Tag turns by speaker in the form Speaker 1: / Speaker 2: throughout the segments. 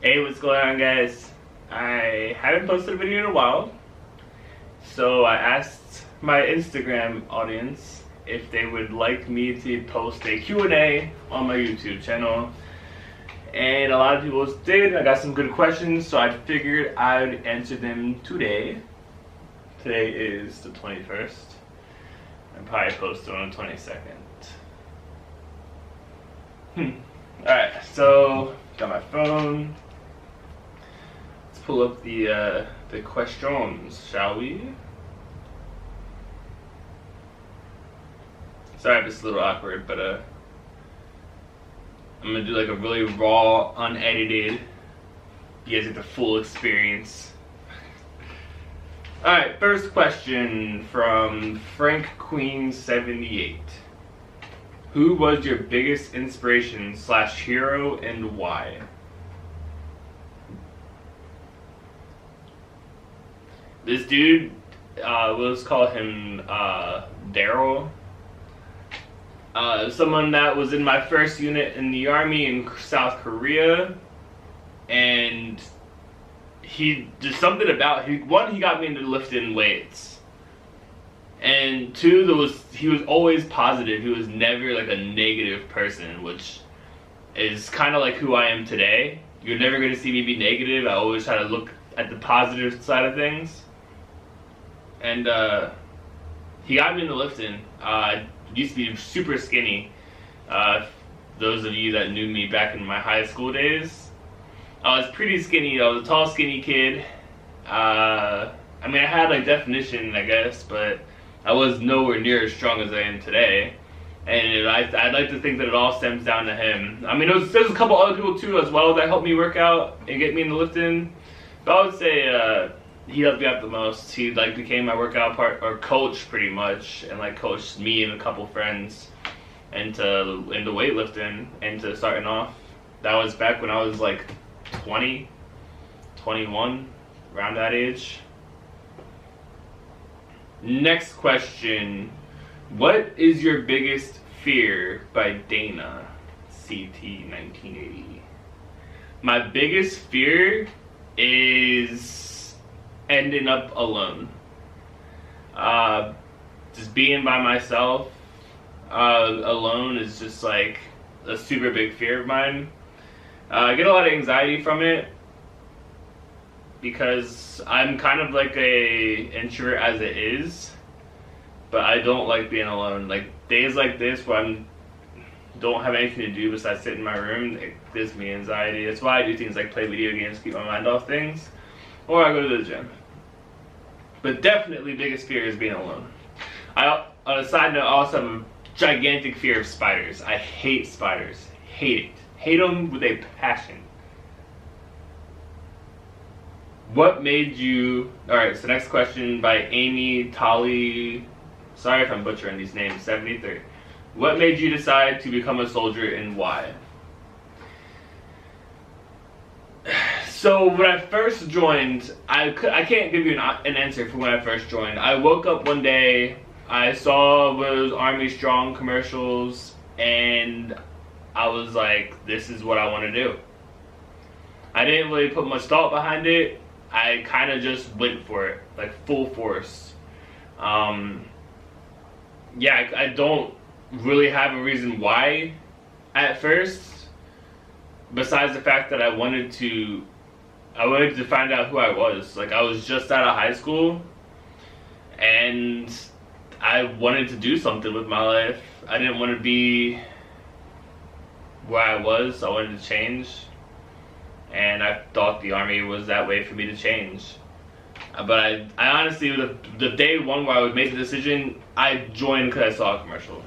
Speaker 1: Hey, what's going on, guys? I haven't posted a video in a while, so I asked my Instagram audience if they would like me to post a Q&A on my YouTube channel, and a lot of people did. I got some good questions, so I figured I would answer them today. Today is the 21st. I'll probably post it on the 22nd. Alright, so got my phone. Let's pull up the questions, shall we? Sorry if it's a little awkward, but I'm gonna do like a really raw, unedited. You guys get the full experience. Alright, first question from Frank Queen 78. Who was your biggest inspiration / hero and why? This dude, let's call him Daryl. Someone that was in my first unit in the army in South Korea, and he just something about one, he got me into lifting weights. And two, he was always positive. He was never like a negative person, which is kind of like who I am today. You're never going to see me be negative. I always try to look at the positive side of things. And he got me into lifting. I used to be super skinny. Those of you that knew me back in my high school days, I was pretty skinny. I was a tall, skinny kid. I mean, I had like definition, I guess, but I was nowhere near as strong as I am today, and I'd like to think that it all stems down to him. I mean, there's a couple other people too as well that helped me work out and get me into lifting, but I would say he helped me out the most. He like became my workout coach pretty much, and like coached me and a couple friends into weightlifting and to starting off. That was back when I was like 20, 21, around that age. Next question. What is your biggest fear? By Dana CT 1980. My biggest fear is ending up alone. Just being by myself alone is just like a super big fear of mine. I get a lot of anxiety from it, because I'm kind of like a introvert as it is, but I don't like being alone. Like days like this where I don't have anything to do besides sit in my room, it gives me anxiety. That's why I do things like play video games to keep my mind off things, or I go to the gym. But definitely biggest fear is being alone. On a side note, I also have a gigantic fear of spiders. I hate spiders. Hate it. Hate them with a passion. What made you... Alright, so next question by Amy Tolly. Sorry if I'm butchering these names. 73. What made you decide to become a soldier and why? So when I first joined, I can't give you an answer for when I first joined. I woke up one day, I saw those Army Strong commercials, and I was like, this is what I want to do. I didn't really put much thought behind it. I kind of just went for it, like full force. Yeah, I don't really have a reason why at first, besides the fact that I wanted to find out who I was. Like, I was just out of high school, and I wanted to do something with my life. I didn't want to be where I was. I wanted to change. And I thought the army was that way for me to change. But I honestly, the day one where I would make the decision, I joined because I saw a commercial.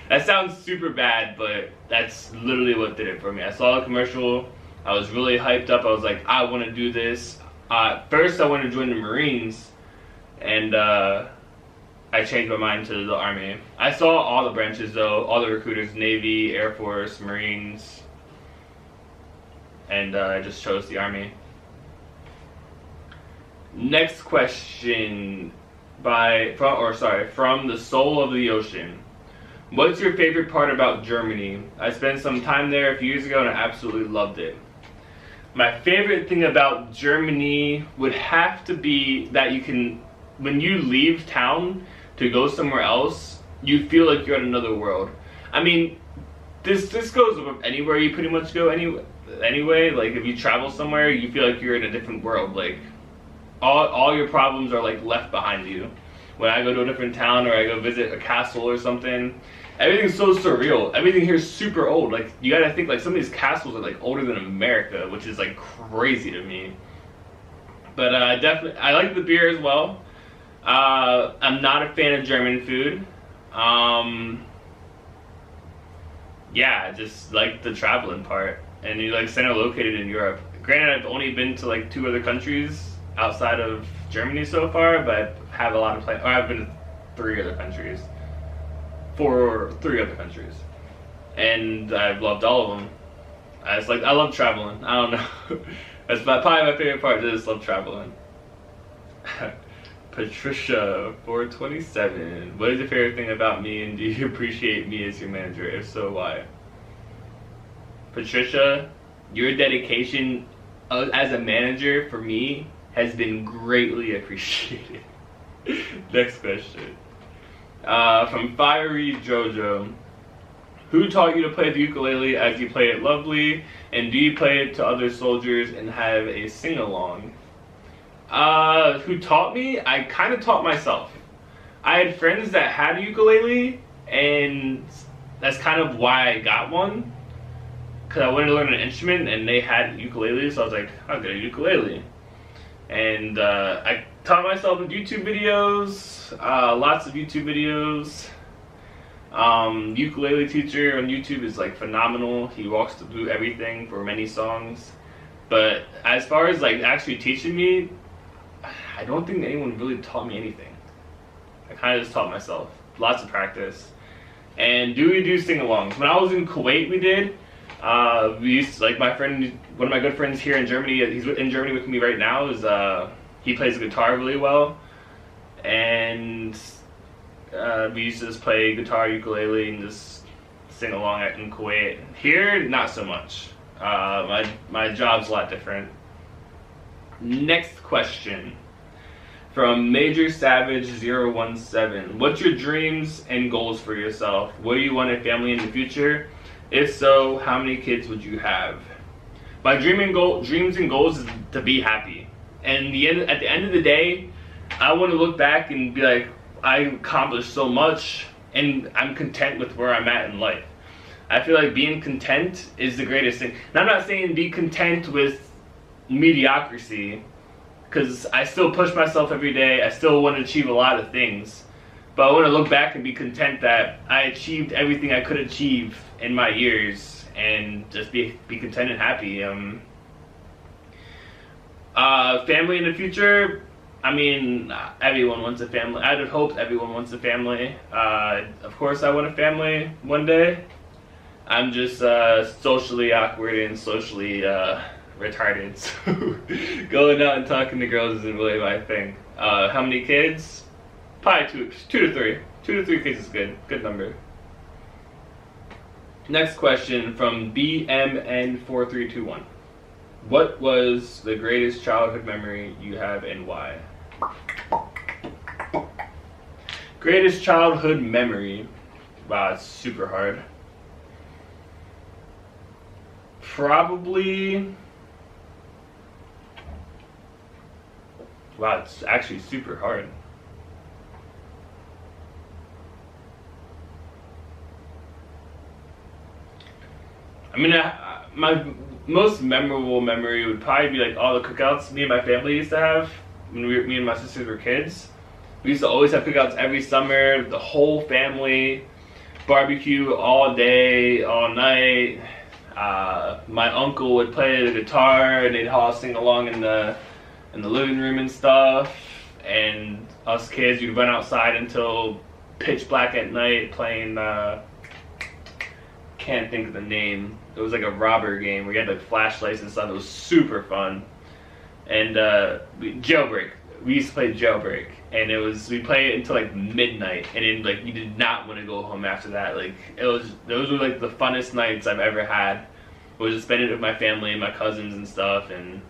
Speaker 1: That sounds super bad, but that's literally what did it for me. I saw a commercial, I was really hyped up, I was like, I want to do this. First I wanted to join the Marines, and I changed my mind to the Army. I saw all the branches though, all the recruiters, Navy, Air Force, Marines, and I just chose the Army. Next question from the Soul of the Ocean. What's your favorite part about Germany? I spent some time there a few years ago and I absolutely loved it. My favorite thing about Germany would have to be that you can, when you leave town to go somewhere else, you feel like you're in another world. I mean, this goes with anywhere you pretty much go anyway. Like if you travel somewhere, you feel like you're in a different world. Like all your problems are like left behind you. When I go to a different town or I go visit a castle or something, everything's so surreal. Everything here is super old. Like you gotta think like some of these castles are like older than America, which is like crazy to me. But definitely, I like the beer as well. I'm not a fan of German food. Yeah, I just like the traveling part. And you like center located in Europe. Granted, I've only been to like 2 other countries outside of Germany so far, but I have a lot of plans. Or I've been to 3 other countries. 3 other countries. And I've loved all of them. I love traveling. I don't know. That's probably my favorite part. I just love traveling. Patricia, 427. What is your favorite thing about me, and do you appreciate me as your manager? If so, why? Patricia, your dedication as a manager for me has been greatly appreciated. Next question. From Fiery Jojo. Who taught you to play the ukulele as you play it lovely? And do you play it to other soldiers and have a sing-along? Who taught me? I kind of taught myself. I had friends that had a ukulele, and that's kind of why I got one. Because I wanted to learn an instrument, and they had ukuleles, so I was like, I'll get a ukulele. And I taught myself with YouTube videos, lots of YouTube videos. Ukulele teacher on YouTube is like phenomenal. He walks through everything for many songs. But as far as like actually teaching me, I don't think anyone really taught me anything. I kind of just taught myself. Lots of practice. And do we do sing-alongs? When I was in Kuwait, we did. We used to, like my friend, one of my good friends here in Germany, he's in Germany with me right now, is he plays the guitar really well. And we used to just play guitar, ukulele, and just sing along in Kuwait. Here, not so much. My job's a lot different. Next question from Major Savage 017. What's your dreams and goals for yourself? Will you want a family in the future? If so, how many kids would you have? My dreams and goals is to be happy. And at the end of the day, I want to look back and be like, I accomplished so much, and I'm content with where I'm at in life. I feel like being content is the greatest thing. And I'm not saying be content with mediocrity, because I still push myself every day. I still want to achieve a lot of things. But I want to look back and be content that I achieved everything I could achieve in my years, and just be content and happy. Family in the future, I mean, everyone wants a family. I would hope everyone wants a family. Of course I want a family one day. I'm just socially awkward and socially retarded, so going out and talking to girls isn't really my thing. How many kids? Probably two to three. 2 to 3 kids is good. Good number. Next question from BMN4321. What was the greatest childhood memory you have, and why? Greatest childhood memory. Wow, it's super hard. Probably. Wow, it's actually super hard. I mean, my most memorable memory would probably be like all the cookouts me and my family used to have when me and my sisters were kids. We used to always have cookouts every summer, the whole family, barbecue all day, all night. My uncle would play the guitar, and they'd all sing along in the living room and stuff. And us kids, we'd run outside until pitch black at night playing. Can't think of the name. It was like a robber game where you had like flashlights and stuff. It was super fun. And Jailbreak. We used to play Jailbreak, and we play it until like midnight, and then like you did not want to go home after that. Like those were like the funnest nights I've ever had. was just spending it with my family and my cousins and stuff, and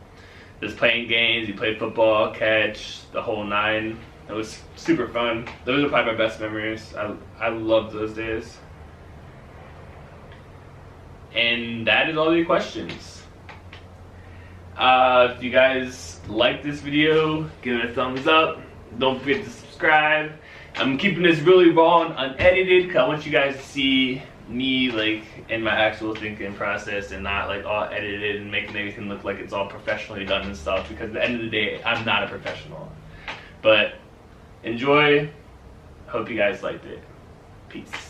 Speaker 1: just playing games. We played football, catch, the whole nine. It was super fun. Those are probably my best memories. I loved those days. And that is all your questions. If you guys like this video, give it a thumbs up. Don't forget to subscribe. I'm keeping this really raw and unedited because I want you guys to see me like in my actual thinking process and not like all edited and making everything look like it's all professionally done and stuff, because at the end of the day, I'm not a professional. But enjoy. Hope you guys liked it. Peace.